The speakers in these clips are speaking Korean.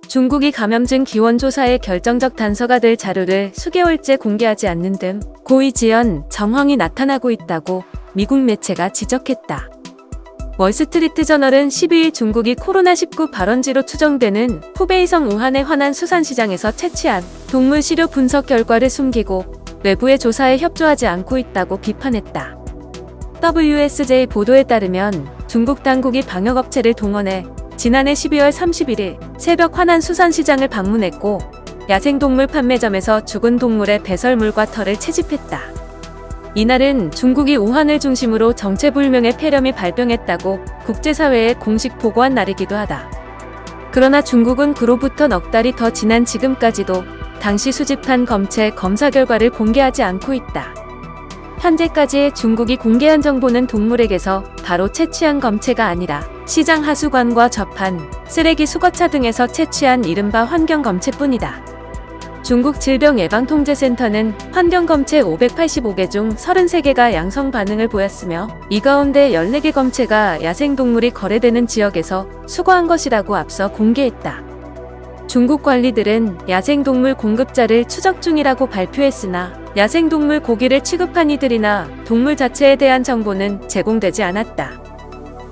중국이 감염증 기원 조사의 결정적 단서가 될 자료를 수개월째 공개하지 않는 등 고의 지연, 정황이 나타나고 있다고 미국 매체가 지적했다. 월스트리트 저널은 12일 중국이 코로나19 발원지로 추정되는 후베이성 우한의 화난 수산시장에서 채취한 동물 시료 분석 결과를 숨기고 외부의 조사에 협조하지 않고 있다고 비판했다. WSJ 보도에 따르면 중국 당국이 방역업체를 동원해 지난해 12월 31일 새벽 화난 수산시장을 방문했고 야생동물 판매점에서 죽은 동물의 배설물과 털을 채집했다. 이날은 중국이 우한을 중심으로 정체불명의 폐렴이 발병했다고 국제사회에 공식 보고한 날이기도 하다. 그러나 중국은 그로부터 넉 달이 더 지난 지금까지도 당시 수집한 검체 검사 결과를 공개하지 않고 있다. 현재까지 중국이 공개한 정보는 동물에게서 바로 채취한 검체가 아니라 시장 하수관과 접한 쓰레기 수거차 등에서 채취한 이른바 환경검체뿐이다. 중국 질병예방통제센터는 환경검체 585개 중 33개가 양성 반응을 보였으며 이 가운데 14개 검체가 야생동물이 거래되는 지역에서 수거한 것이라고 앞서 공개했다. 중국 관리들은 야생동물 공급자를 추적 중이라고 발표했으나 야생동물 고기를 취급한 이들이나 동물 자체에 대한 정보는 제공되지 않았다.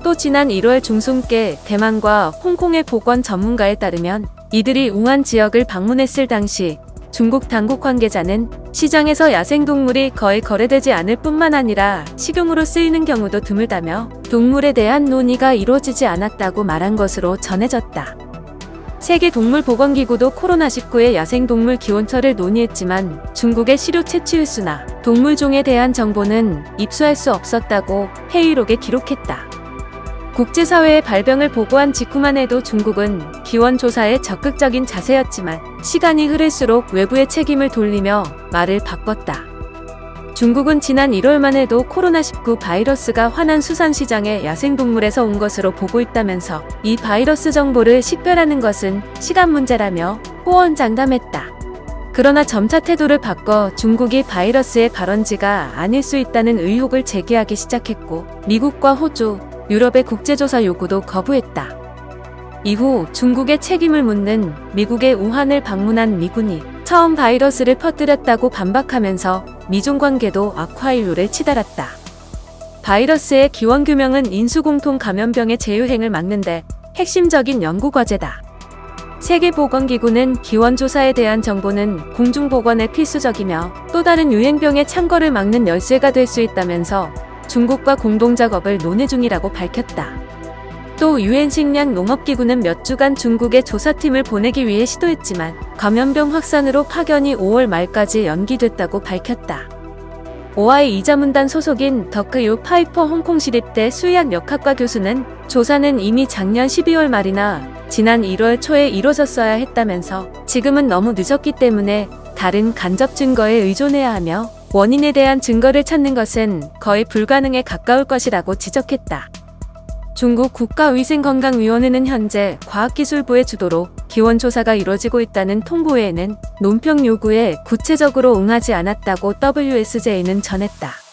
또 지난 1월 중순께 대만과 홍콩의 보건 전문가에 따르면 이들이 우한 지역을 방문했을 당시 중국 당국 관계자는 시장에서 야생동물이 거의 거래되지 않을 뿐만 아니라 식용으로 쓰이는 경우도 드물다며 동물에 대한 논의가 이루어지지 않았다고 말한 것으로 전해졌다. 세계동물보건기구도 코로나19의 야생동물 기원처를 논의했지만 중국의 시료 채취 횟수나 동물종에 대한 정보는 입수할 수 없었다고 회의록에 기록했다. 국제사회에 발병을 보고한 직후만 해도 중국은 기원 조사에 적극적인 자세였지만 시간이 흐를수록 외부의 책임을 돌리며 말을 바꿨다. 중국은 지난 1월만 해도 코로나19 바이러스가 화난 수산시장의 야생동물에서 온 것으로 보고 있다면서 이 바이러스 정보를 식별하는 것은 시간 문제라며 호언장담했다. 그러나 점차 태도를 바꿔 중국이 바이러스의 발원지가 아닐 수 있다는 의혹을 제기하기 시작했고 미국과 호주, 유럽의 국제조사 요구도 거부했다. 이후 중국의 책임을 묻는 미국의 우한을 방문한 미군이 처음 바이러스를 퍼뜨렸다고 반박하면서 미중 관계도 악화의 치달았다. 바이러스의 기원 규명은 인수공통 감염병의 재유행을 막는데 핵심적인 연구 과제다. 세계보건기구는 기원 조사에 대한 정보는 공중보건에 필수적이며 또 다른 유행병의 창궐을 막는 열쇠가 될 수 있다면서 중국과 공동작업을 논의 중이라고 밝혔다. 또 유엔식량농업기구는 몇 주간 중국에 조사팀을 보내기 위해 시도했지만 감염병 확산으로 파견이 5월 말까지 연기됐다고 밝혔다. OI 이자문단 소속인 더크유 파이퍼 홍콩시립대 수의학역학과 교수는 조사는 이미 작년 12월 말이나 지난 1월 초에 이뤄졌어야 했다면서 지금은 너무 늦었기 때문에 다른 간접 증거에 의존해야 하며 원인에 대한 증거를 찾는 것은 거의 불가능에 가까울 것이라고 지적했다. 중국 국가위생건강위원회는 현재 과학기술부의 주도로 기원조사가 이뤄지고 있다는 통보 외에는 논평 요구에 구체적으로 응하지 않았다고 WSJ는 전했다.